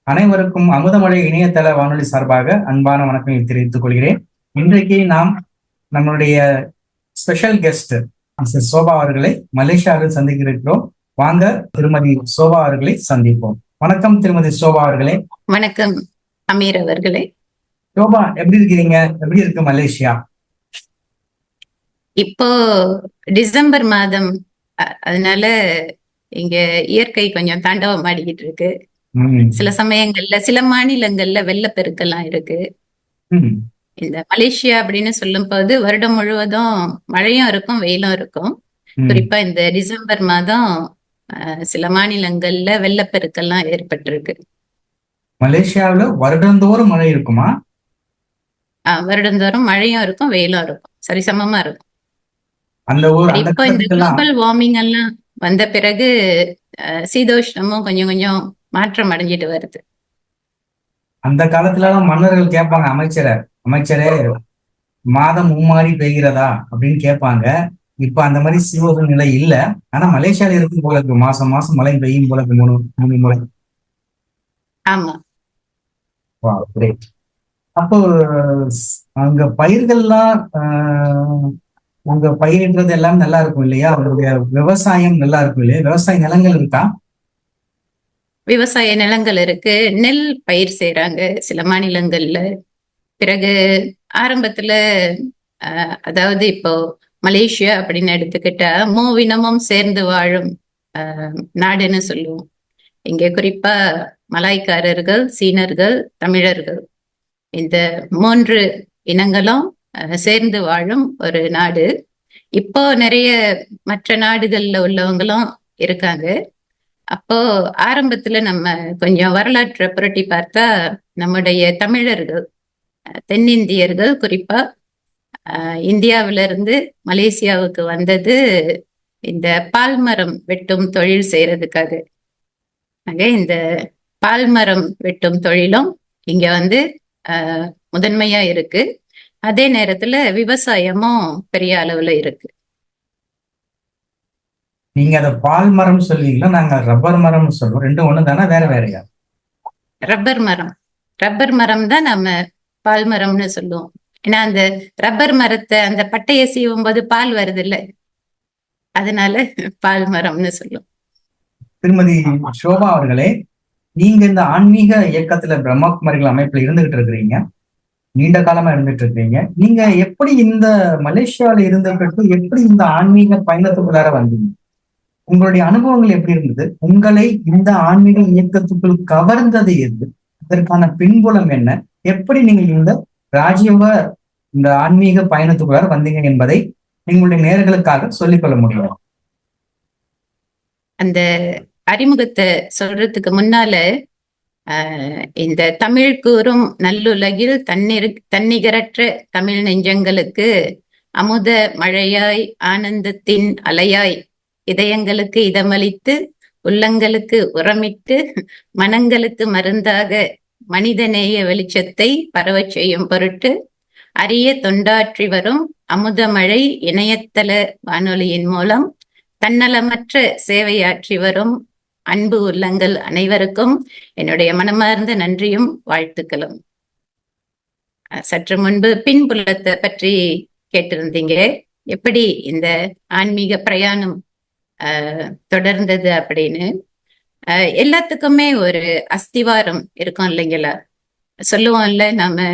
அனைவருக்கும் அமுதமழை இணையதள வானொலி சார்பாக அன்பான வணக்கங்களை தெரிவித்துக் கொள்கிறேன். இன்றைக்கு நாம் நம்மளுடைய ஸ்பெஷல் கெஸ்ட் மிஸ்ஸஸ் சோபா அவர்களை மலேசியாவில் சந்திக்க இருக்கிறோம். வாங்க திருமதி சோபா அவர்களை சந்திப்போம். வணக்கம் திருமதி சோபா அவர்களே. வணக்கம் அமீர் அவர்களே. சோபா, எப்படி இருக்கிறீங்க? எப்படி இருக்கு மலேசியா? இப்போ டிசம்பர் மாதம், அதனால இங்க இயற்கை கொஞ்சம் தாண்டவம் ஆடிக்கிட்டு இருக்கு. சில சமயங்கள்ல சில மாநிலங்கள்ல வெள்ளப்பெருக்கெல்லாம் இருக்கு. இந்த மலேசியா அப்படின்னு சொல்லும் போது வருடம் முழுவதும் மழையும் இருக்கும், வெயிலும் இருக்கும். குறிப்பா இந்த டிசம்பர் மாதம் சில மாநிலங்கள்ல வெள்ளப்பெருக்கெல்லாம் ஏற்பட்டிருக்கு. மலேசியாவுல வருடந்தோறும் மழை இருக்குமா? வருடந்தோறும் மழையும் இருக்கும், வெயிலும் இருக்கும், சரிசமமா இருக்கும். இப்போ இந்த குளோபல் வார்மிங் எல்லாம் வந்த பிறகு சீதோஷ்ணமும் கொஞ்சம் கொஞ்சம் மாற்றம் அடைஞ்சிட்டு வருது. அந்த காலத்துல எல்லாம் மன்னர்கள் கேட்பாங்க, அமைச்சரே மாதம் மும்மாறி பெய்கிறதா அப்படின்னு கேட்பாங்க. இப்ப அந்த மாதிரி சீதோஷ நிலை இல்ல. ஆனா மலேசியால இருக்கும் போல இருக்கு, மாசம் மாசம் மழை பெய்யும் போல இருக்கு, 3 முறை. ஆமா. அப்போ அங்க பயிர்கள்லாம் உங்க பயிரிடுறது எல்லாம் நல்லா இருக்கும் இல்லையா? அவருடைய விவசாயம் நல்லா இருக்கும் இல்லையா? விவசாய நிலங்கள் இருக்கா? விவசாய நிலங்கள் இருக்கு. நெல் பயிர் செய்யறாங்க சில மாநிலங்கள்ல. பிறகு ஆரம்பத்துல அதாவது இப்போ மலேசியா அப்படின்னு எடுத்துக்கிட்டா மூவினமும் சேர்ந்து வாழும் நாடுன்னு சொல்லுவோம். இங்க குறிப்பா மலாய்க்காரர்கள், சீனர்கள், தமிழர்கள், இந்த 3 இனங்களும் சேர்ந்து வாழும் ஒரு நாடு. இப்போ நிறைய மற்ற நாடுகள்ல உள்ளவங்களும் இருக்காங்க. அப்போ ஆரம்பத்துல நம்ம கொஞ்சம் வரலாற்றை புரட்டி பார்த்தா நம்முடைய தமிழர்கள், தென்னிந்தியர்கள் குறிப்பா இந்தியாவில இருந்து மலேசியாவுக்கு வந்தது இந்த பால்மரம் வெட்டும் தொழில் செய்யறதுக்காக. ஆக இந்த பால்மரம் வெட்டும் தொழிலும் இங்க வந்து முதன்மையா இருக்கு. அதே நேரத்துல விவசாயமும் பெரிய அளவுல இருக்கு. நீங்க அத பால் மரம் சொல்வீங்களா? நாங்க ரப்பர் மரம் சொல்றோம். ரெண்டும் ஒண்ணு தானே, வேற வேறையா? ரப்பர் மரம் தான் நம்ம பால் மரம்னு சொல்லுவோம். ஏன்னா அந்த ரப்பர் மரத்தை அந்த பட்டையை சீவும் போது பால் வருது இல்ல, அதனால பால் மரம்னு சொல்லுவோம். திருமதி சோபா அவர்களே, நீங்க இந்த ஆன்மீக இயக்கத்துல பிரம்மகுமாரிகள் அமைப்புல இருந்துகிட்டு இருக்கிறீங்க, நீண்ட காலமா இருந்துட்டு இருக்கீங்க. நீங்க எப்படி இந்த மலேசியாவில இருந்துகிட்டு எப்படி இந்த ஆன்மீக பயணத்துக்குள்ளார வந்தீங்க? உங்களுடைய அனுபவங்கள் எப்படி இருந்தது? உங்களை இந்த ஆன்மீக இயக்கத்துக்குள் கவர்ந்தது எது? அதற்கான பின்புலம் என்ன? எப்படி நீங்க இந்த ஆன்மீக பயணத்துக்குள்ளார வந்தீங்க என்பதை எங்களுடைய நேயர்களுக்காக சொல்லிக்கொள்ள முடியும். அந்த அறிமுகத்தை சொல்றதுக்கு முன்னால இந்த தமிழ் கூறும் நல்லுலகில் தன்னிகரற்ற தமிழ் நெஞ்சங்களுக்கு அமுத மழையாய் ஆனந்தத்தின் அலையாய் இதயங்களுக்கு இதமளித்து உள்ளங்களுக்கு உரமிட்டு மனங்களுக்கு மருந்தாக மனிதநேய வெளிச்சத்தை பரவச் செய்யும் பொருட்டு அரிய தொண்டாற்றி வரும் அமுதமழை இணையதள வானொலியின் மூலம் தன்னலமற்ற சேவையாற்றி வரும் அன்பு உள்ளங்கள் அனைவருக்கும் என்னுடைய மனமார்ந்த நன்றியும் வாழ்த்துக்களும். சற்று முன்பு பின்புலத்தை பற்றி கேட்டிருந்தீங்க. எப்படி இந்த ஆன்மீக பிரயாணம் தொடர்ந்தது அப்படின்னு. எல்லாத்துக்குமே ஒரு அஸ்திவாரம் இருக்கும் இல்லைங்களா? சொல்லுவோம்ல நாம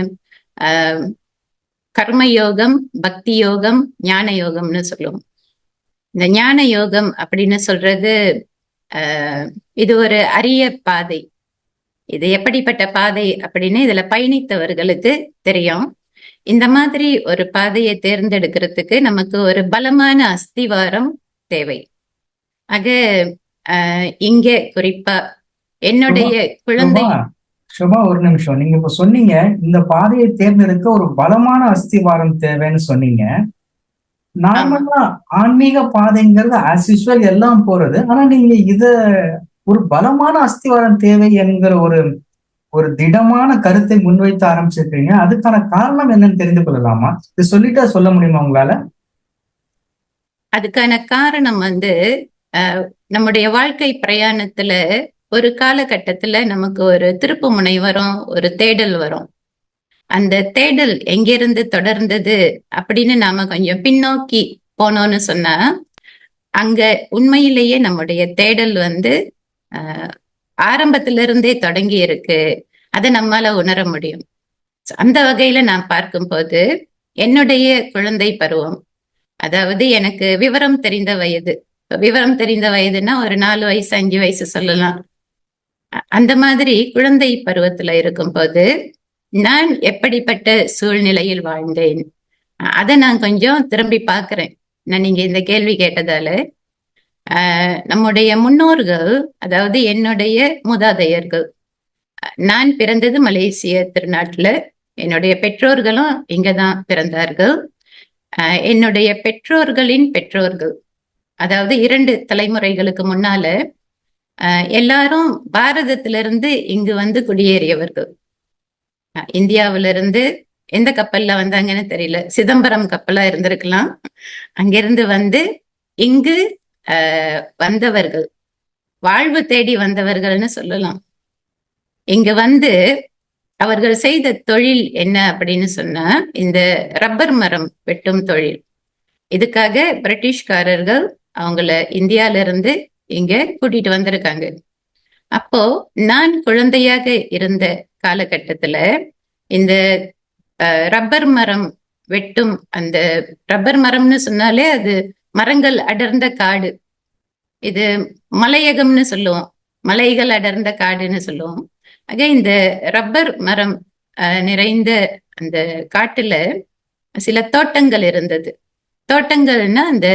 கர்மயோகம், பக்தி யோகம், ஞான யோகம்னு சொல்லுவோம். இந்த ஞான யோகம் அப்படின்னு சொல்றது இது ஒரு அரிய பாதை. இது எப்படிப்பட்ட பாதை அப்படின்னு இதுல பயணித்தவர்களுக்கு தெரியும். இந்த மாதிரி ஒரு பாதையை தேர்ந்தெடுக்கிறதுக்கு நமக்கு ஒரு பலமான அஸ்திவாரம் தேவை. ஆக இங்கே குறிப்பா என்னுடைய குழந்தை. சுபா, ஒரு நிமிஷம். நீங்க இப்ப சொன்னீங்க இந்த பாதையை தேர்ந்தெடுக்க ஒரு பலமான அஸ்திவாரம் தேவைன்னு சொன்னீங்க. நார்மலா ஆன்மீக பாதைங்கிறது ஆஸ் யூசுவல் எல்லாம் போறது. ஆனா நீங்க இத ஒரு பலமான அஸ்திவாரம் தேவை என்கிற ஒரு திடமான கருத்தை முன்வைத்து ஆரம்பிச்சிருக்கீங்க. அதுக்கான காரணம் என்னன்னு தெரிந்து கொள்ளலாமா? இது சொல்லிட்டா சொல்ல முடியுமா உங்களால? அதுக்கான காரணம் நம்முடைய வாழ்க்கை பிரயாணத்துல ஒரு காலகட்டத்துல நமக்கு ஒரு திருப்பு முனை வரும், ஒரு தேடல் வரும். அந்த தேடல் எங்கிருந்து தொடர்ந்தது அப்படின்னு நாம கொஞ்சம் பின்னோக்கி போனோம்னு சொன்னா, அங்க உண்மையிலேயே நம்முடைய தேடல் வந்து அஹ், ஆரம்பத்திலிருந்தே தொடங்கி இருக்கு. அதை நம்மால உணர முடியும். அந்த வகையில நான் பார்க்கும்போது என்னுடைய குழந்தை பருவம், அதாவது எனக்கு விவரம் தெரிந்த வயது, விவரம் தெரிந்த வயதுன்னா ஒரு 4 வயசு 5 வயசு சொல்லலாம். அந்த மாதிரி குழந்தை பருவத்துல இருக்கும்போது நான் எப்படிப்பட்ட சூழ்நிலையில் வாழ்ந்தேன், அதை நான் கொஞ்சம் திரும்பி பார்க்கிறேன். நான் நீங்க இந்த கேள்வி கேட்டதால நம்முடைய முன்னோர்கள், அதாவது என்னுடைய மூதாதையர்கள், நான் பிறந்தது மலேசிய திருநாட்டுல, என்னுடைய பெற்றோர்களும் இங்கதான் பிறந்தார்கள். என்னுடைய பெற்றோர்களின் பெற்றோர்கள், அதாவது 2 தலைமுறைகளுக்கு முன்னால எல்லாரும் பாரதத்திலிருந்து இங்கு வந்து குடியேறியவர்கள். இந்தியாவிலிருந்து எந்த கப்பல்ல வந்தாங்கன்னு தெரியல, சிதம்பரம் கப்பலா இருந்திருக்கலாம். அங்கிருந்து வந்து இங்கு வந்தவர்கள், வாழ்வு தேடி வந்தவர்கள்னு சொல்லலாம். இங்க வந்து அவர்கள் செய்த தொழில் என்ன அப்படின்னு சொன்னா, இந்த ரப்பர் மரம் வெட்டும் தொழில். இதுக்காக பிரிட்டிஷ்காரர்கள் அவங்கள இந்தியால இருந்து இங்க கூட்டிட்டு வந்திருக்காங்க. அப்போ நான் குழந்தையாக இருந்த காலகட்டத்துல இந்த ரப்பர் மரம் வெட்டும், அந்த ரப்பர் மரம்னு சொன்னாலே அது மரங்கள் அடர்ந்த காடு. இது மலையகம்னு சொல்லுவோம், மலைகள் அடர்ந்த காடுன்னு சொல்லுவோம். ஆக இந்த ரப்பர் மரம் நிறைந்த அந்த காட்டுல சில தோட்டங்கள் இருந்தது. தோட்டங்கள்னா அந்த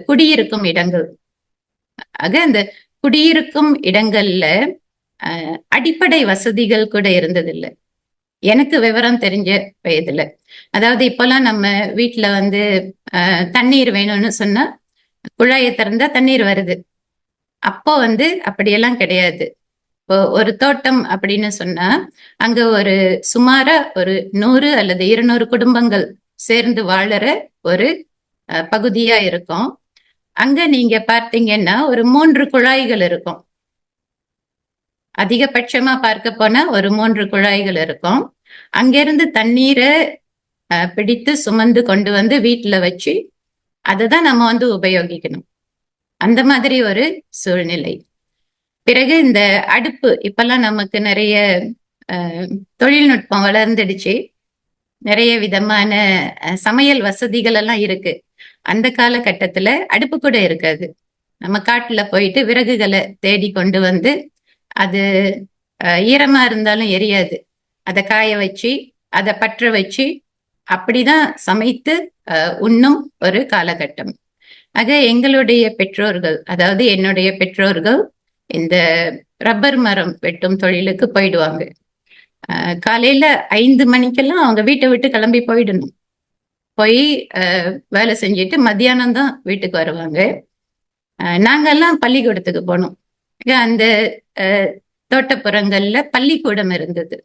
குடியிருக்கும் இடங்கள். ஆக அந்த குடியிருக்கும் இடங்கள்ல அடிப்படை வசதிகள் கூட இருந்ததில்லை எனக்கு விவரம் தெரிஞ்ச வயதுல. அதாவது இப்பெல்லாம் நம்ம வீட்டுல வந்து தண்ணீர் வேணும்னு சொன்னா குழாயை திறந்தா தண்ணீர் வருது. அப்போ வந்து அப்படியெல்லாம் கிடையாது. இப்போ ஒரு தோட்டம் அப்படின்னு சொன்னா அங்க ஒரு சுமாரா ஒரு 100 அல்லது 200 குடும்பங்கள் சேர்ந்து வாழற ஒரு பகுதியா இருக்கும். அங்க நீங்க பார்த்தீங்கன்னா ஒரு 3 குழாய்கள் இருக்கும். அதிகபட்சமா பார்க்க போனா ஒரு 3 குழாய்கள் இருக்கும். அங்கிருந்து தண்ணீரை பிடித்து சுமந்து கொண்டு வந்து வீட்டுல வச்சு அதை தான் நம்ம வந்து உபயோகிக்கணும். அந்த மாதிரி ஒரு சூழ்நிலை. பிறகு இந்த அடுப்பு, இப்பெல்லாம் நமக்கு நிறைய தொழில்நுட்பம் வளர்ந்துடுச்சு, நிறைய விதமான சமையல் வசதிகள் எல்லாம் இருக்கு. அந்த காலகட்டத்துல அடுப்பு கூட இருக்காது. நம்ம காட்டுல போயிட்டு விறகுகளை தேடி கொண்டு வந்து, அது ஈரமா இருந்தாலும் எரியாது, அதை காய வச்சு அதை பற்ற வச்சு அப்படிதான் சமைத்து உண்ணும் ஒரு காலகட்டம். ஆக எங்களுடைய பெற்றோர்கள், அதாவது என்னுடைய பெற்றோர்கள் இந்த ரப்பர் மரம் வெட்டும் தொழிலுக்கு போயிடுவாங்க. காலையில 5 மணிக்கெல்லாம் அவங்க வீட்டை விட்டு கிளம்பி போயிடணும். போய் வேலை செஞ்சுட்டு மத்தியானம் தான் வீட்டுக்கு வருவாங்க. நாங்கெல்லாம் பள்ளிக்கூடத்துக்கு போனோம். அந்த தோட்டப்புறங்கள்ல பள்ளிக்கூடம் இருந்தது,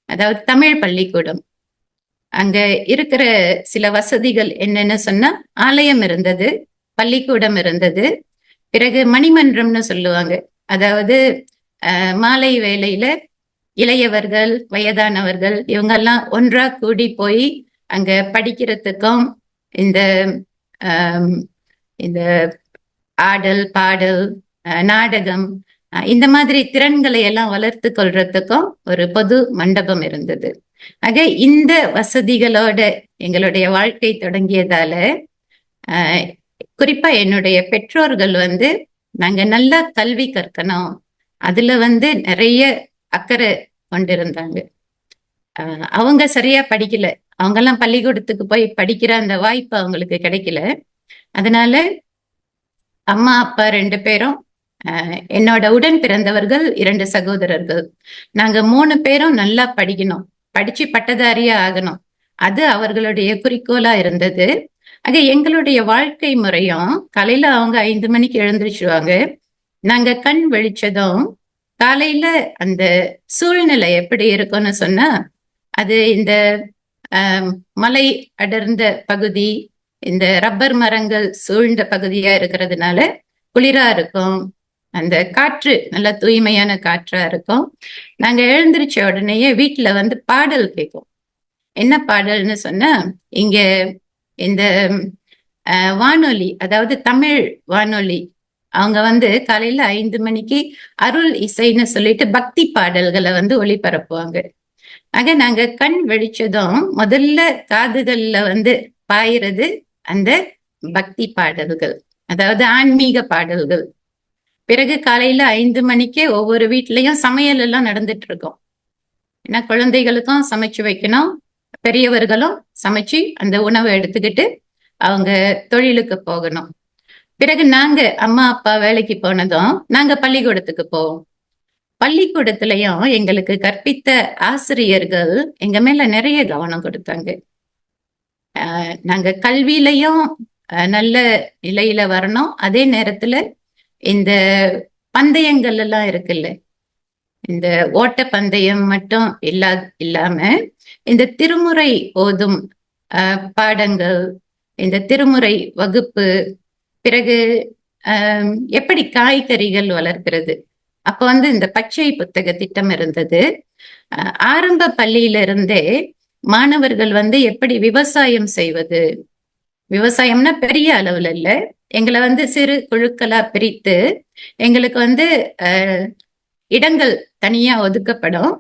அதாவது தமிழ் பள்ளிக்கூடம். அங்க இருக்கிற சில வசதிகள் என்னன்னு சொன்னா, ஆலயம் இருந்தது, பள்ளிக்கூடம் இருந்தது, பிறகு மணிமன்றம்னு சொல்லுவாங்க. அதாவது மாலை வேளையில இளையவர்கள் வயதானவர்கள் இவங்கெல்லாம் ஒன்றா கூடி போய் அங்க படிக்கிறதுக்கும் இந்த இந்த ஆடல் பாடல் நாடகம் இந்த மாதிரி திறன்களை எல்லாம் வளர்த்து கொள்றதுக்கும் ஒரு பொது மண்டபம் இருந்தது. ஆக இந்த வசதிகளோட எங்களுடைய வாழ்க்கை தொடங்கியதால குறிப்பா என்னுடைய பெற்றோர்கள் வந்து நாங்க நல்லா கல்வி கற்கணும், அதுல வந்து நிறைய அக்கறை கொண்டிருந்தாங்க. அவங்க சரியா படிக்கல, அவங்கெல்லாம் பள்ளிக்கூடத்துக்கு போய் படிக்கிற அந்த வாய்ப்பு அவங்களுக்கு கிடைக்கல. அதனால அம்மா அப்பா 2 பேரும், என்னோட உடன் பிறந்தவர்கள் 2 சகோதரர்கள், நாங்க 3 பேரும் நல்லா படிக்கணும், படிச்சு பட்டதாரியா ஆகணும், அது அவர்களுடைய குறிக்கோளா இருந்தது. ஆக எங்களுடைய வாழ்க்கை முறையும், காலையில அவங்க 5 மணிக்கு எழுந்திரிச்சுவாங்க, நாங்க கண் வெளிச்சதும் காலையில அந்த சூழ்நிலை எப்படி இருக்கும்னு சொன்னா, அது இந்த மலை அடர்ந்த பகுதி, இந்த ரப்பர் மரங்கள் சூழ்ந்த பகுதியா இருக்கிறதுனால குளிரா இருக்கும். அந்த காற்று நல்ல தூய்மையான காற்றா இருக்கும். நாங்க எழுந்திருச்ச உடனேயே வீட்டுல வந்து பாடல் கேட்கும். என்ன பாடல்னு சொன்னா, இங்க இந்த வானொலி, அதாவது தமிழ் வானொலி, அவங்க வந்து காலையில 5 மணிக்கு அருள் இசைன்னு சொல்லிட்டு பக்தி பாடல்களை வந்து ஒளிபரப்புவாங்க. ஆக நாங்க கண் விழிச்சதும் முதல்ல காதுகள்ல வந்து பாயிறது அந்த பக்தி பாடல்கள், அதாவது ஆன்மீக பாடல்கள். பிறகு காலையில 5 மணிக்கே ஒவ்வொரு வீட்லயும் சமையல் எல்லாம் நடந்துட்டு இருக்கும். ஏன்னா குழந்தைகளுக்கும் சமைச்சு வைக்கணும், பெரியவர்களும் சமைச்சு அந்த உணவை எடுத்துக்கிட்டு அவங்க தொழிலுக்கு போகணும். பிறகு நாங்க அம்மா அப்பா வேலைக்கு போனதும் நாங்க பள்ளிக்கூடத்துக்கு போவோம். பள்ளிக்கூடத்திலையும் எங்களுக்கு கற்பித்த ஆசிரியர்கள் எங்க மேல நிறைய கவனம் கொடுத்தாங்க. நாங்க கல்வியிலையும் நல்ல நிலையில வரணும். அதே நேரத்துல இந்த பந்தயங்கள் எல்லாம் இருக்குல்ல, இந்த ஓட்ட பந்தயம் மட்டும் இல்லாம இந்த திருமுறை ஓதும் பாடங்கள், இந்த திருமுறை வகுப்பு, பிறகு எப்படி காய்கறிகள் வளர்க்கிறது. அப்ப வந்து இந்த பச்சை புத்தக திட்டம் இருந்தது. ஆரம்ப பள்ளியிலிருந்தே மாணவர்கள் வந்து எப்படி விவசாயம் செய்வது, விவசாயம்னா பெரிய அளவுல இல்ல, எங்களை வந்து சிறு குழுக்களா பிரித்து எங்களுக்கு வந்து இடங்கள் தனியா ஒதுக்கப்படும்.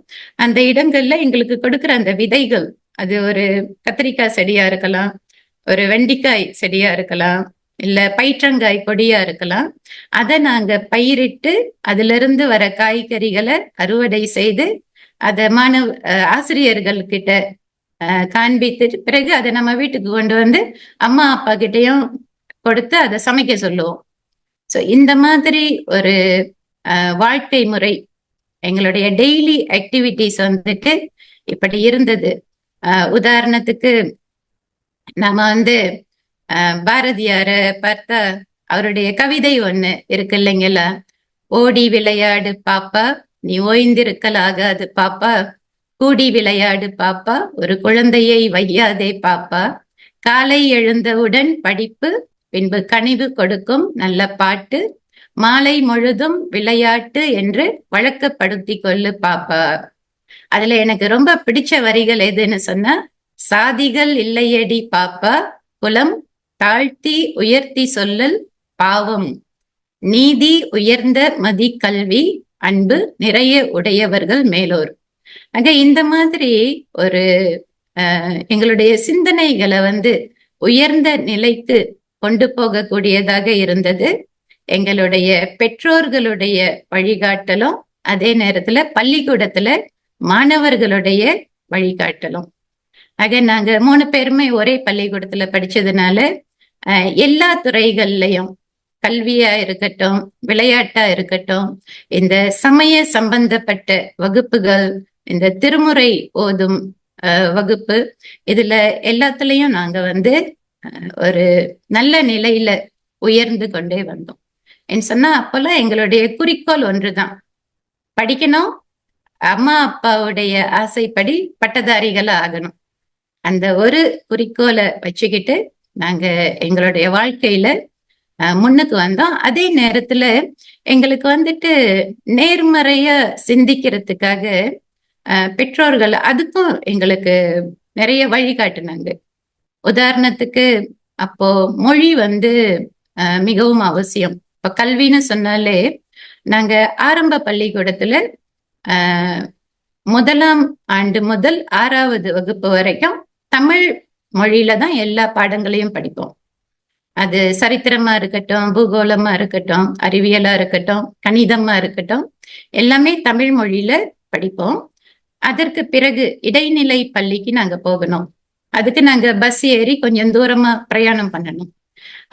அந்த இடங்கள்ல எங்களுக்கு கொடுக்குற அந்த விதைகள், அது ஒரு கத்திரிக்காய் செடியா இருக்கலாம், ஒரு வெண்டிக்காய் செடியா இருக்கலாம், இல்ல பயிற்றங்காய் கொடியா இருக்கலாம். அதை நாங்க பயிரிட்டு அதுல இருந்து வர காய்கறிகளை அறுவடை செய்து அதை ஆசிரியர்கள் கிட்ட காண்பித்து பிறகு அதை நம்ம வீட்டுக்கு கொண்டு வந்து அம்மா அப்பா கிட்டையும் கொடுத்து அதை சமைக்க சொல்லுவோம். ஸோ இந்த மாதிரி ஒரு வாழ்க்கை முறை, எங்களுடைய டெய்லி ஆக்டிவிட்டிஸ் வந்துட்டு இப்படி இருந்தது. உதாரணத்துக்கு நம்ம வந்து பாரதியார பார்த்தா அவருடைய கவிதை ஒண்ணு இருக்கு இல்லைங்களா, ஓடி விளையாடு பாப்பா நீ ஓய்ந்திருக்கலாகாது பாப்பா, கூடி விளையாடு பாப்பா ஒரு குழந்தையை வையாதே பாப்பா, காலை எழுந்தவுடன் படிப்பு பின்பு கனிவு கொடுக்கும் நல்ல பாட்டு, மாலை முழுதும் விளையாட்டு என்று வழக்கப்படுத்தி கொள்ளு பாப்பா. அதுல எனக்கு ரொம்ப பிடிச்ச வரிகள் எதுன்னு சொன்னா, சாதிகள் இல்லையடி பாப்பா குலம் தாழ்த்தி உயர்த்தி சொல்லல் பாவம், நீதி உயர்ந்த மதி கல்வி அன்பு நிறைய உடையவர்கள் மேலோர். ஆக இந்த மாதிரி ஒரு எங்களுடைய சிந்தனைகளை வந்து உயர்ந்த நிலைக்கு கொண்டு போகக்கூடியதாக இருந்தது. எங்களுடைய பெற்றோர்களுடைய வழிகாட்டலும், அதே நேரத்துல பள்ளிக்கூடத்துல மாணவர்களுடைய வழிகாட்டலும். ஆக நாங்க 3 பேருமே ஒரே பள்ளிக்கூடத்துல படிச்சதுனால எல்லா துறைகள்லையும், கல்வியா இருக்கட்டும், விளையாட்டா இருக்கட்டும், இந்த சமய சம்பந்தப்பட்ட வகுப்புகள், இந்த திருமுறை ஓதும் வகுப்பு, இதுல எல்லாத்துலயும் நாங்க வந்து ஒரு நல்ல நிலையில உயர்ந்து கொண்டே வந்தோம். என்று சொன்னா அப்பெல்லாம் எங்களுடைய குறிக்கோள் ஒன்றுதான், படிக்கணும், அம்மா அப்பாவுடைய ஆசைப்படி பட்டதாரிகளா ஆகணும். அந்த ஒரு குறிக்கோளை வச்சுக்கிட்டு நாங்க எங்களுடைய வாழ்க்கையில முன்னுக்கு வந்தோம். அதே நேரத்துல எங்களுக்கு வந்துட்டு நேர்மறையா சிந்திக்கிறதுக்காக பெற்றோர்கள் அதுக்கும் எங்களுக்கு நிறைய வழிகாட்டுனாங்க. உதாரணத்துக்கு அப்போ மொழி வந்து மிகவும் அவசியம். இப்ப கல்வின்னு சொன்னாலே நாங்க ஆரம்ப பள்ளிக்கூடத்துல 1ஆம் ஆண்டு முதல் 6வது வகுப்பு வரைக்கும் தமிழ் மொழியில தான் எல்லா பாடங்களையும் படிப்போம். அது சரித்திரமா இருக்கட்டும், பூகோளமா இருக்கட்டும், அறிவியலா இருக்கட்டும், கணிதமா இருக்கட்டும், எல்லாமே தமிழ் மொழியில படிப்போம். அதற்கு பிறகு இடைநிலை பள்ளிக்கு நாங்க போகணும். அதுக்கு நாங்க பஸ் ஏறி கொஞ்சம் தூரமா பிரயாணம் பண்ணணும்.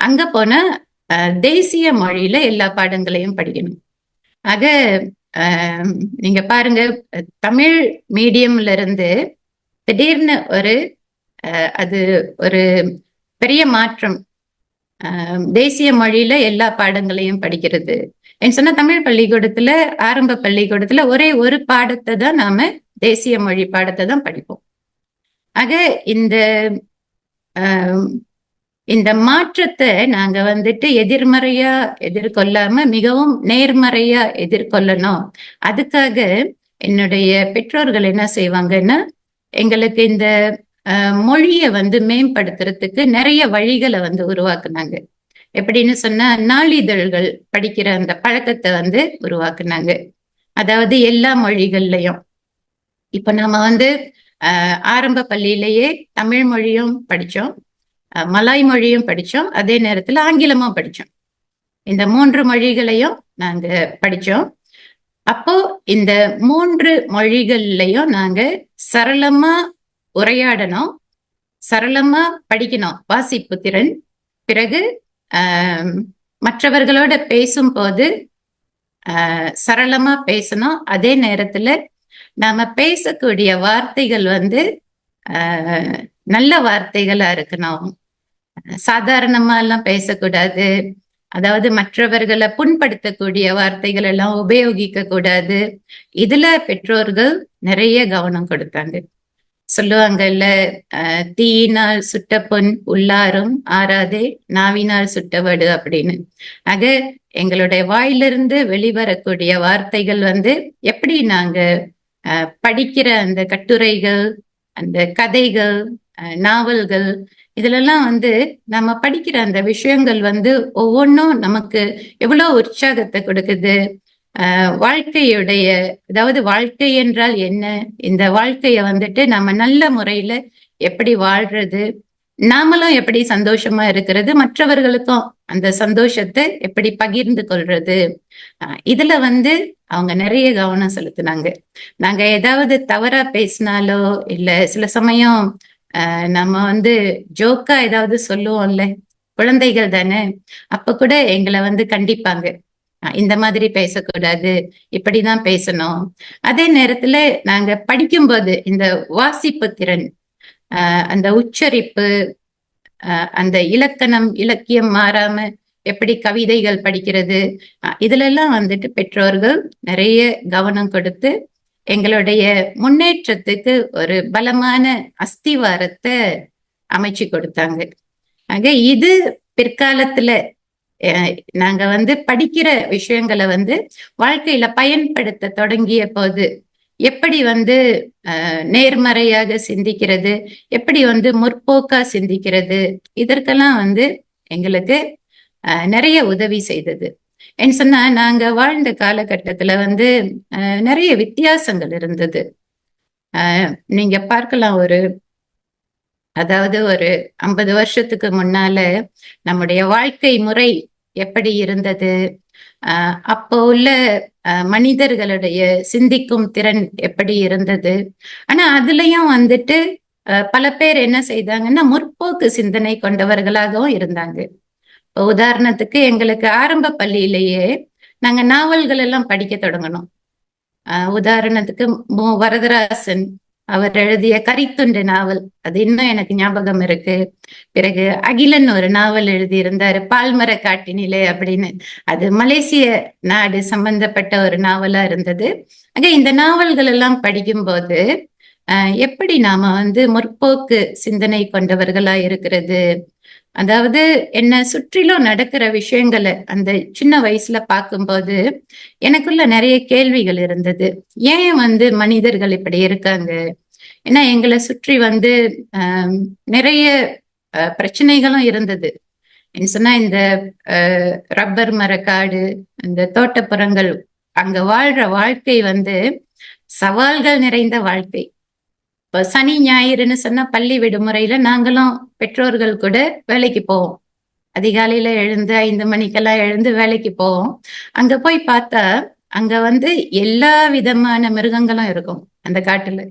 அங்க போனா தேசிய மொழியில எல்லா பாடங்களையும் படிக்கணும். ஆக நீங்க பாருங்க, தமிழ் மீடியம்ல இருந்து திடீர்னு அது ஒரு பெரிய மாற்றம், தேசிய மொழியில எல்லா பாடங்களையும் படிக்கிறது. சொன்னா தமிழ் பள்ளிக்கூடத்துல, ஆரம்ப பள்ளிக்கூடத்துல ஒரே ஒரு பாடத்தை தான் நாம தேசிய மொழி பாடத்தை தான் படிப்போம். ஆக இந்த இந்த மாற்றத்தை நாங்க வந்துட்டு எதிர்மறையா எதிர்கொள்ளாம மிகவும் நேர்மறையா எதிர்கொள்ளணும். அதுக்காக என்னுடைய பெற்றோர்கள் என்ன செய்வாங்கன்னா, எங்களுக்கு இந்த மொழிய வந்து மேம்படுத்துறதுக்கு நிறைய வழிகளை வந்து உருவாக்குனாங்க. எப்படின்னு சொன்னா, நாளிதழ்கள் படிக்கிற அந்த பழக்கத்தை வந்து உருவாக்குனாங்க. அதாவது எல்லா மொழிகள்லயும். இப்ப நாம வந்து ஆரம்ப பள்ளியிலேயே தமிழ் மொழியும் படிச்சோம், மலாய் மொழியும் படிச்சோம், அதே நேரத்துல ஆங்கிலமும் படிச்சோம். இந்த 3 மொழிகளையும் நாங்க படிச்சோம். அப்போ இந்த 3 மொழிகள்லயும் நாங்க சரளமா உரையாடணும், சரளமா படிக்கணும், வாசிப்பு திறன். பிறகு ஆஹ் மற்றவர்களோட பேசும்போது சரளமா பேசணும். அதே நேரத்துல நாம பேசக்கூடிய வார்த்தைகள் வந்து நல்ல வார்த்தைகளா இருக்கணும். சாதாரணமா எல்லாம் பேசக்கூடாது. அதாவது மற்றவர்களை புண்படுத்தக்கூடிய வார்த்தைகள் எல்லாம் உபயோகிக்க கூடாது. இதுல பெற்றோர்கள் நிறைய கவனம் கொடுத்தாங்க. சொல்லுவாங்கல்ல, தீயினால் சுட்ட பொன் உள்ளாரும் ஆறாதே, நாவினால் சுட்டவடு அப்படின்னு. ஆக எங்களுடைய வாயிலிருந்து வெளிவரக்கூடிய வார்த்தைகள் வந்து எப்படி நாங்க படிக்கிற அந்த கட்டுரைகள், அந்த கதைகள், நாவல்கள், இதுலெல்லாம் வந்து நம்ம படிக்கிற அந்த விஷயங்கள் வந்து ஒவ்வொன்றும் நமக்கு எவ்வளவு உற்சாகத்தை கொடுக்குது. வாழ்க்கையுடைய, அதாவது வாழ்க்கை என்றால் என்ன, இந்த வாழ்க்கைய வந்துட்டு நம்ம நல்ல முறையில எப்படி வாழ்றது, நாமளும் எப்படி சந்தோஷமா இருக்கிறது, மற்றவர்களுக்கும் அந்த சந்தோஷத்தை எப்படி பகிர்ந்து கொள்றது, இதுல வந்து அவங்க நிறைய கவனம் செலுத்தினாங்க. நாங்க ஏதாவது தவறா பேசினாலோ, இல்ல சில சமயம் நம்ம வந்து ஜோக்கா ஏதாவது சொல்லுவோம்ல, குழந்தைகள் தானே, அப்ப கூட எங்களை வந்து கண்டிப்பாங்க. இந்த மாதிரி பேசக்கூடாது, இப்படிதான் பேசணும். அதே நேரத்துல நாங்க படிக்கும்போது இந்த வாசிப்பு திறன், அந்த உச்சரிப்பு, அந்த இலக்கணம் இலக்கியம் மாறாம எப்படி கவிதைகள் படிக்கிறது, இதுல எல்லாம் வந்துட்டு பெற்றோர்கள் நிறைய கவனம் கொடுத்து எங்களுடைய முன்னேற்றத்துக்கு ஒரு பலமான அஸ்திவாரத்தை அமைச்சு கொடுத்தாங்க. ஆக இது பிற்காலத்துல நாங்க வந்து படிக்கிற விஷயங்களை வந்து வாழ்க்கையில பயன்படுத்த தொடங்கிய போது எப்படி வந்து நேர்மறையாக சிந்திக்கிறது, எப்படி வந்து முற்போக்கா சிந்திக்கிறது, இதற்கெல்லாம் வந்து எங்களுக்கு நிறைய உதவி செய்தது. என்ன சொன்னா, நாங்க வாழ்ந்த காலகட்டத்துல வந்து நிறைய வித்தியாசங்கள் இருந்தது. நீங்க பார்க்கலாம், அதாவது ஒரு 50 வருஷத்துக்கு முன்னால நம்முடைய வாழ்க்கை முறை எப்படி இருந்தது, அப்போ உள்ள மனிதர்களுடைய சிந்திக்கும் திறன் எப்படி இருந்தது. ஆனா அதுலயும் வந்துட்டு பல பேர் என்ன செய்தாங்கன்னா, முற்போக்கு சிந்தனை கொண்டவர்களாகவும் இருந்தாங்க. இப்போ உதாரணத்துக்கு எங்களுக்கு ஆரம்ப பள்ளியிலேயே நாங்க நாவல்கள் எல்லாம் படிக்க தொடங்கணும். உதாரணத்துக்கு வரதராசன் அவர் எழுதிய கரித்துண்டு நாவல், அது இன்னும் எனக்கு ஞாபகம் இருக்கு. பிறகு அகிலன் ஒரு நாவல் எழுதியிருந்தாரு, பால்மர காட்டினிலே அப்படின்னு. அது மலேசிய நாடு சம்பந்தப்பட்ட ஒரு நாவலா இருந்தது. ஆக இந்த நாவல்கள் எல்லாம் படிக்கும்போது எப்படி நாம வந்து முற்போக்கு சிந்தனை கொண்டவர்களா இருக்கிறது, அதாவது என்ன சுற்றிலும் நடக்கிற விஷயங்களை அந்த சின்ன வயசுல பார்க்கும்போது எனக்குள்ள நிறைய கேள்விகள் இருந்தது. ஏன் வந்து மனிதர்கள் இப்படி இருக்காங்க? ஏன்னா எங்களை சுற்றி வந்து நிறைய பிரச்சனைகளும் இருந்தது. என்ன சொன்னா, இந்த ரப்பர் மரக்காடு, இந்த தோட்டப்புறங்கள், அங்க வாழ்ற வாழ்க்கை வந்து சவால்கள் நிறைந்த வாழ்க்கை. இப்போ சனி ஞாயிறுன்னு சொன்னா பள்ளி விடுமுறையில நாங்களும் பெற்றோர்கள் கூட வேலைக்கு போவோம். அதிகாலையில எழுந்து 5 மணிக்கெல்லாம் எழுந்து வேலைக்கு போவோம். அங்க போய் பார்த்தா அங்க வந்து எல்லா விதமான மிருகங்களும் இருக்கும். அந்த காட்டுல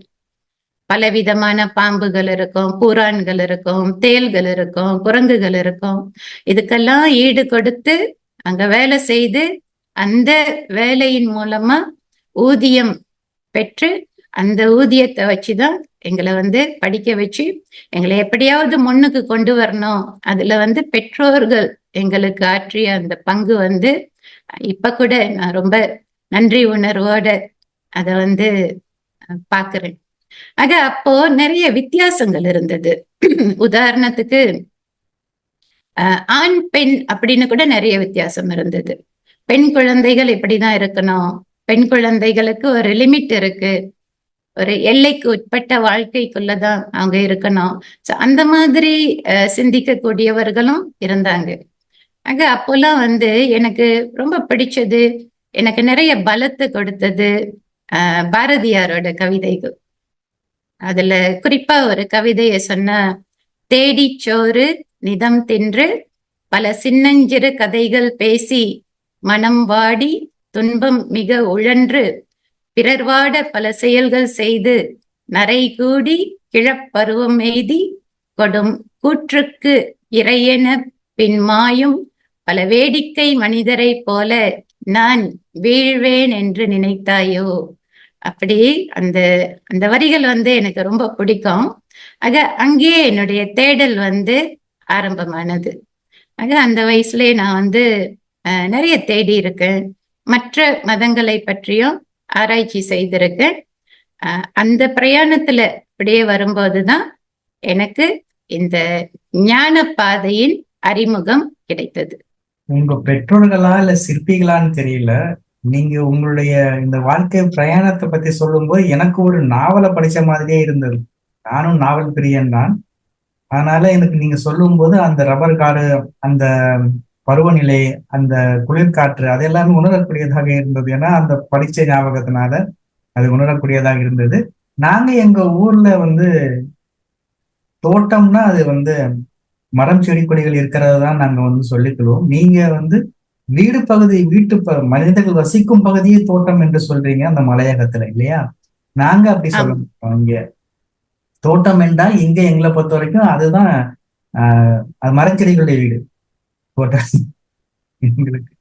பல விதமான பாம்புகள் இருக்கும், பூரான்கள் இருக்கும், தேள்கள் இருக்கும், குரங்குகள் இருக்கும். இதுக்கெல்லாம் ஈடு கொடுத்து அங்க வேலை செய்து அந்த வேலையின் மூலமா ஊதியம் பெற்று அந்த ஊதியத்தை வச்சுதான் எங்களை வந்து படிக்க வச்சு எங்களை எப்படியாவது முன்னுக்கு கொண்டு வரணும். அதுல வந்து பெற்றோர்கள் எங்களுக்கு ஆற்றிய அந்த பங்கு வந்து இப்ப கூட நான் ரொம்ப நன்றி உணர்வோட அத வந்து பாக்குறேன். ஆக அப்போ நிறைய வித்தியாசங்கள் இருந்தது. உதாரணத்துக்கு ஆண் பெண் அப்படின்னு கூட நிறைய வித்தியாசம் இருந்தது. பெண் குழந்தைகள் இப்படிதான் இருக்கணும், பெண் குழந்தைகளுக்கு ஒரு லிமிட் இருக்கு, ஒரு எல்லைக்கு உட்பட்ட வாழ்க்கைக்குள்ளதான் அவங்க இருக்கணும். அந்த மாதிரி சிந்திக்கக்கூடியவர்களும் இருந்தாங்க. ஆக அப்போல்லாம் எனக்கு ரொம்ப பிடிச்சது, எனக்கு நிறைய பலத்தை கொடுத்தது பாரதியாரோட கவிதைகள். அதுல குறிப்பா ஒரு கவிதைய சொன்ன, தேடி சோறு நிதம் தின்று பல சின்னஞ்சிறு கதைகள் பேசி மனம் வாடி துன்பம் மிக உழன்று பிறர் வாட பல செயல்கள் செய்து நரை கூடி கிழப்பருவம் எய்தி கொடும் கூற்றுக்கு இறையென பின்மாயும் பல வேடிக்கை மனிதரை போல நான் வீழ்வேன் என்று நினைத்தாயோ. அப்படி அந்த அந்த வரிகள் எனக்கு ரொம்ப பிடிக்கும். ஆக அங்கேயே என்னுடைய தேடல் ஆரம்பமானது. ஆக அந்த வயசுலயே நான் நிறைய தேடி இருக்கேன், மற்ற மதங்களை பற்றியும் ஆராய்ச்சி செய்திருக்கேன். அந்த பிரயாணத்துல அப்படியே வரும்போதுதான் எனக்கு இந்த ஞான பாதையின் அறிமுகம் கிடைத்தது. உங்க பெற்றோர்களா இல்ல சிற்பிகளான்னு தெரியல, நீங்க உங்களுடைய இந்த வாழ்க்கை பிரயாணத்தை பத்தி சொல்லும்போது எனக்கு ஒரு நாவலை படிச்ச மாதிரியே இருந்தது. நானும் நாவல் பிரியன் தான். அதனால எனக்கு நீங்க சொல்லும்போது அந்த ரப்பர் காடு, அந்த பருவநிலை, அந்த குளிர்காற்று, அது எல்லாமே உணரக்கூடியதாக இருந்தது. ஏன்னா அந்த படிச்ச ஞாபகத்தினால அது உணரக்கூடியதாக இருந்தது. நாங்க எங்க ஊர்ல தோட்டம்னா அது மரம் செடி கொடிகள் இருக்கிறது தான் நாங்க சொல்லிக்கிறோம். நீங்க வீடு பகுதி, மனிதர்கள் வசிக்கும் பகுதியே தோட்டம் என்று சொல்றீங்க அந்த மலையகத்துல, இல்லையா? நாங்க அப்படி சொல்ல மாட்டோம். இங்க தோட்டம் என்றால் இங்க எங்களை பொறுத்த வரைக்கும் அதுதான் அது மரச்செடிகளுடைய வீடு தோட்டம். எங்களுக்கு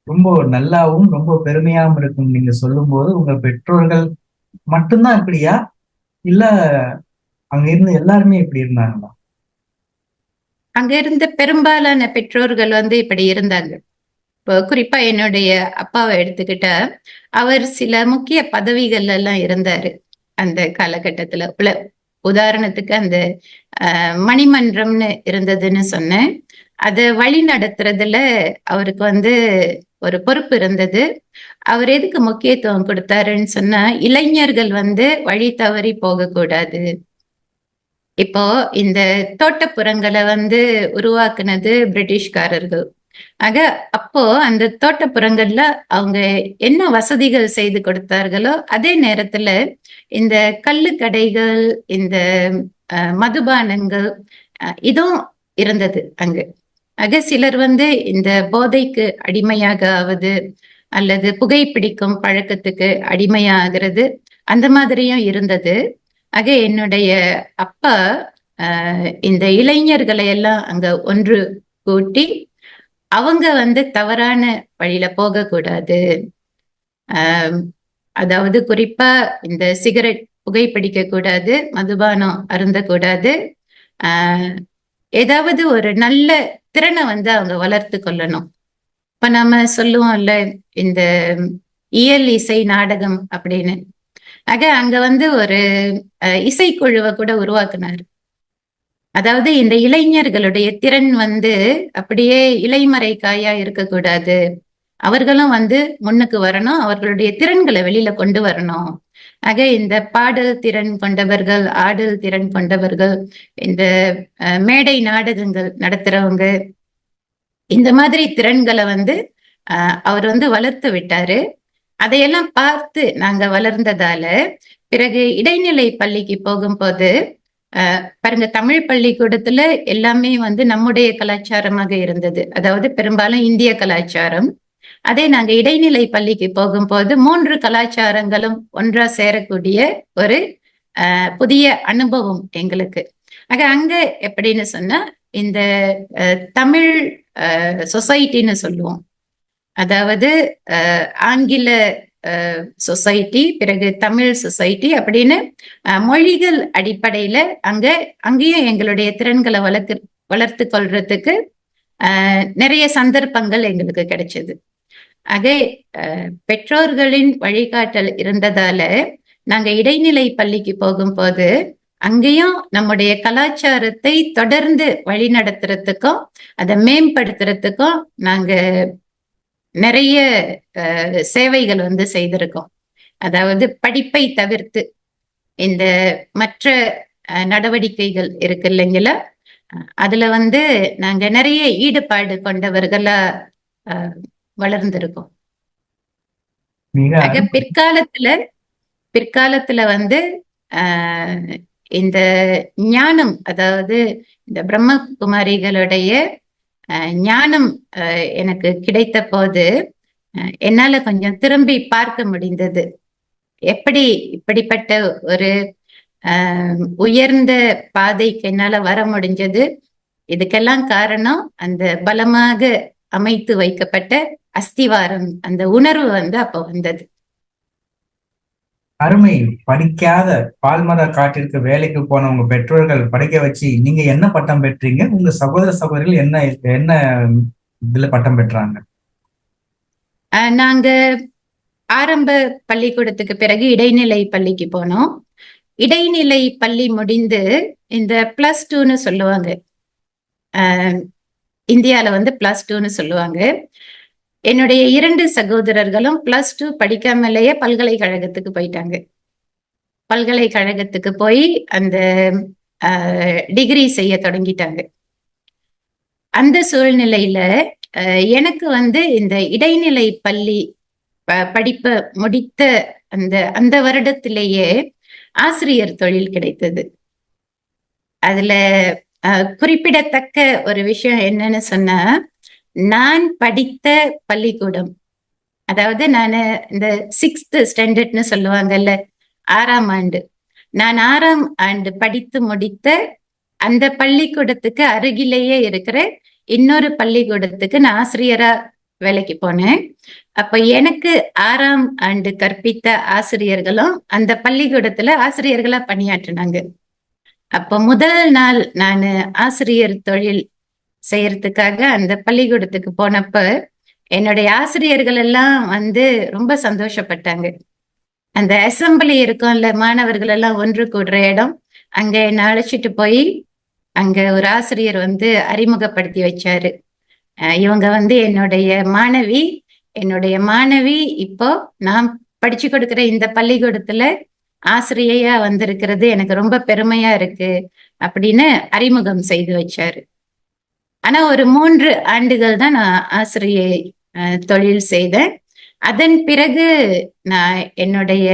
ரொம்ப நல்லாவும் ரொம்ப பெருமையாவும் இருக்கும் நீங்க சொல்லும் போது. உங்க பெற்றோர்கள் மட்டும்தான் இப்படியா, இல்ல அங்க இருந்து எல்லாருமே இப்படி இருந்தாங்களா? அங்க இருந்த பெரும்பாலான பெற்றோர்கள் இப்படி இருந்தாங்க. இப்போ குறிப்பா என்னுடைய அப்பாவை எடுத்துக்கிட்டா, அவர் சில முக்கிய பதவிகள் எல்லாம் இருந்தாரு அந்த காலகட்டத்துல. உதாரணத்துக்கு அந்த மணிமன்றம்னு இருந்ததுன்னு சொன்னேன். அதை வழி நடத்துறதுல அவருக்கு ஒரு பொறுப்பு இருந்தது. அவர் எதுக்கு முக்கியத்துவம் கொடுத்தாருன்னு சொன்னா, இளைஞர்கள் வழி தவறி போகக்கூடாது. இப்போ இந்த தோட்டப்புறங்களை உருவாக்குனது பிரிட்டிஷ்காரர்கள். ஆக அப்போ அந்த தோட்டப்புறங்கள்ல அவங்க என்ன வசதிகள் செய்து கொடுத்தார்களோ அதே நேரத்துல இந்த கள்ளுக்கடைகள், இந்த மதுபானங்கள் இதுவும் இருந்தது அங்கு. ஆக சிலர் இந்த போதைக்கு அடிமையாக ஆவது அல்லது புகைப்பிடிக்கும் பழக்கத்துக்கு அடிமையாகிறது, அந்த மாதிரியும் இருந்தது. ஆக என்னுடைய அப்பா இந்த இளைஞர்களை எல்லாம் அங்க ஒன்று கூட்டி அவங்க தவறான வழியில போகக்கூடாது, அதாவது குறிப்பா இந்த சிகரெட் புகைப்பிடிக்க கூடாது, மதுபானம் அருந்தக்கூடாது, ஏதாவது ஒரு நல்ல திறனை அவங்க வளர்த்து கொள்ளணும். இப்ப நம்ம சொல்லுவோம்ல இந்த இயல் இசை நாடகம் அப்படின்னு. ஆக அங்க ஒரு இசைக்குழுவை கூட உருவாக்குனாரு. அதாவது இந்த இளைஞர்களுடைய திறன் அப்படியே இலைமறை காயா இருக்கக்கூடாது, அவர்களும் முன்னுக்கு வரணும், அவர்களுடைய திறன்களை வெளியில கொண்டு வரணும். ஆக இந்த பாடல் திறன் கொண்டவர்கள், ஆடல் திறன் கொண்டவர்கள், இந்த மேடை நாடகங்கள் நடத்துறவங்க, இந்த மாதிரி திறன்களை அவர் வளர்த்து விட்டாரு. அதையெல்லாம் பார்த்து நாங்க வளர்ந்ததால பிறகு இடைநிலை பள்ளிக்கு போகும்போது பாருங்க, தமிழ் பள்ளிக்கூடத்துல எல்லாமே நம்முடைய கலாச்சாரமாக இருந்தது, அதாவது பெரும்பாலும் இந்திய கலாச்சாரம். அதே நாங்க இடைநிலை பள்ளிக்கு போகும்போது 3 கலாச்சாரங்களும் ஒன்றா சேரக்கூடிய ஒரு புதிய அனுபவம் எங்களுக்கு. ஆக அங்க எப்படின்னு சொன்னா, இந்த தமிழ் சொசைட்டின்னு சொல்லுவோம், அதாவது ஆங்கில சொசைட்டி, பிறகு தமிழ் சொசைட்டி அப்படின்னு மொழிகள் அடிப்படையில அங்கேயும் எங்களுடைய திறன்களை வளர்த்து கொள்றதுக்கு நிறைய சந்தர்ப்பங்கள் எங்களுக்கு கிடைச்சது. ஆக பெற்றோர்களின் வழிகாட்டல் இருந்ததால நாங்க இடைநிலை பள்ளிக்கு போகும்போது அங்கேயும் நம்முடைய கலாச்சாரத்தை தொடர்ந்து வழி நடத்துறதுக்கும் அதை மேம்படுத்துறதுக்கும் நாங்க நிறைய சேவைகள் வந்து செய்திருக்கோம். அதாவது படிப்பை தவிர்த்து இந்த மற்ற நடவடிக்கைகள் இருக்கு இல்லைங்களா, அதுல வந்து நாங்க நிறைய ஈடுபாடு கொண்டவர்களா வளர்ந்திருக்கோம். ஆக பிற்காலத்துல வந்து இந்த ஞானம், அதாவது இந்த பிரம்மகுமாரிகளுடைய ஞானம் எனக்கு கிடைத்த போது என்னால கொஞ்சம் திரும்பி பார்க்க முடிந்தது. எப்படி இப்படிப்பட்ட ஒரு உயர்ந்த பாதைக்கு என்னால வர முடிஞ்சது. இதுக்கெல்லாம் காரணம் அந்த பலமாக அமைத்து வைக்கப்பட்ட அஸ்திவாரம், அந்த உணர்வு வந்து அப்ப வந்தது. அருமை. படிக்காத பால்மர காட்டிற்கு வேலைக்கு போன உங்க பெற்றோர்கள் படிக்க வச்சு நீங்க என்ன பட்டம் பெற்றீங்க? உங்க சகோதர சகோதரிகள் என்ன என்ன இதுல பட்டம் பெற்றாங்க? நாங்க ஆரம்ப பள்ளிக்கூடத்துக்கு பிறகு இடைநிலை பள்ளிக்கு போனோம். இடைநிலை பள்ளி முடிந்து இந்த பிளஸ் டூன்னு சொல்லுவாங்க, இந்தியால வந்து பிளஸ் டூன்னு சொல்லுவாங்க. என்னுடைய 2 சகோதரர்களும் பிளஸ் டூ படிக்காமலேயே பல்கலைக்கழகத்துக்கு போயிட்டாங்க. பல்கலைக்கழகத்துக்கு போய் அந்த டிகிரி செய்ய தொடங்கிட்டாங்க. அந்த சூழ்நிலையில எனக்கு வந்து இந்த இடைநிலை பள்ளி படிப்பை முடித்த அந்த வருடத்திலேயே ஆசிரியர் தொழில் கிடைத்தது. அதுல குறிப்பிடத்தக்க ஒரு விஷயம் என்னன்னு சொன்னா, நான் படித்த பள்ளிக்கூடம், அதாவது நான் இந்த 6th ஸ்டாண்டர்ட்னு சொல்லுவாங்கல்ல, 6ஆம் ஆண்டு, நான் 6ஆம் ஆண்டு படித்து முடித்த அந்த பள்ளிக்கூடத்துக்கு அருகிலேயே இருக்கிற இன்னொரு பள்ளிக்கூடத்துக்கு நான் ஆசிரியரா வேலைக்கு போனேன். அப்ப எனக்கு 6ஆம் ஆண்டு கற்பித்த ஆசிரியர்களும் அந்த பள்ளிக்கூடத்துல ஆசிரியர்களா பணியாற்றினாங்க. அப்ப முதல் நாள் நான் ஆசிரியர் தொழில் செய்யறதுக்காக அந்த பள்ளிக்கூடத்துக்கு போனப்ப என்னுடைய ஆசிரியர்கள் எல்லாம் வந்து ரொம்ப சந்தோஷப்பட்டாங்க. அந்த அசம்பிளி இருக்கும்ல, மாணவர்கள் எல்லாம் ஒன்று கூடுற இடம், அங்க என்ன அழைச்சிட்டு போய் அங்க ஒரு ஆசிரியர் வந்து அறிமுகப்படுத்தி வச்சாரு. இவங்க வந்து என்னுடைய மாணவி இப்போ நான் படிச்சு கொடுக்கிற இந்த பள்ளிக்கூடத்துல ஆசிரியையா வந்திருக்கிறது எனக்கு ரொம்ப பெருமையா இருக்கு அப்படின்னு அறிமுகம் செய்து வச்சாரு. ஆனா ஒரு 3 ஆண்டுகள் தான் நான் ஆசிரியை தொழில் செய்தேன். அதன் பிறகு நான் என்னுடைய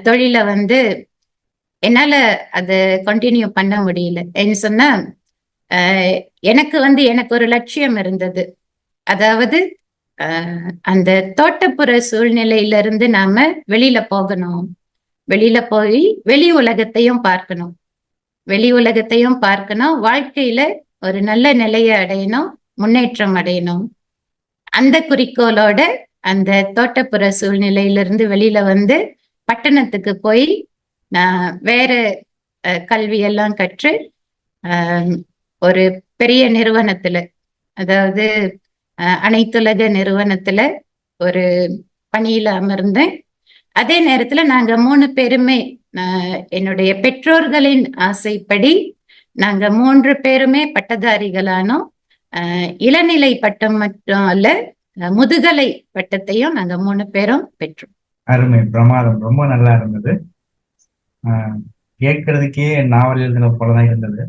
தொழிலை வந்து என்னால அதை கண்டினியூ பண்ண முடியல. என்ன சொன்னா, எனக்கு ஒரு லட்சியம் இருந்தது. அதாவது அந்த தோட்டப்புற சூழ்நிலையிலிருந்து நாம வெளியில போகணும், வெளியில போய் வெளி உலகத்தையும் பார்க்கணும், வாழ்க்கையில ஒரு நல்ல நிலையை அடையணும், முன்னேற்றம் அடையணும். அந்த குறிக்கோளோட அந்த தோட்டப்புற சூழ்நிலையிலிருந்து வெளியில வந்து பட்டணத்துக்கு போய் நான் வேற கல்வியெல்லாம் கற்று ஒரு பெரிய நிறுவனத்துல, அதாவது அனைத்துலக நிறுவனத்துல ஒரு பணியில அமர்ந்தேன். அதே நேரத்துல நாங்க 3 பேருமே என்னுடைய பெற்றோர்களின் ஆசைப்படி நாங்க 3 பேருமே பட்டதாரிகளானோம். இளநிலை பட்டம் மட்டும் அல்ல, முதுகலை பட்டத்தையும் நாங்க 3 பேரும் பெற்றோம். அருமை, பிரமாதம், ரொம்ப நல்லா இருந்தது. கேட்கறதுக்கே நாவல் எழுதின போலதான் இருந்தது.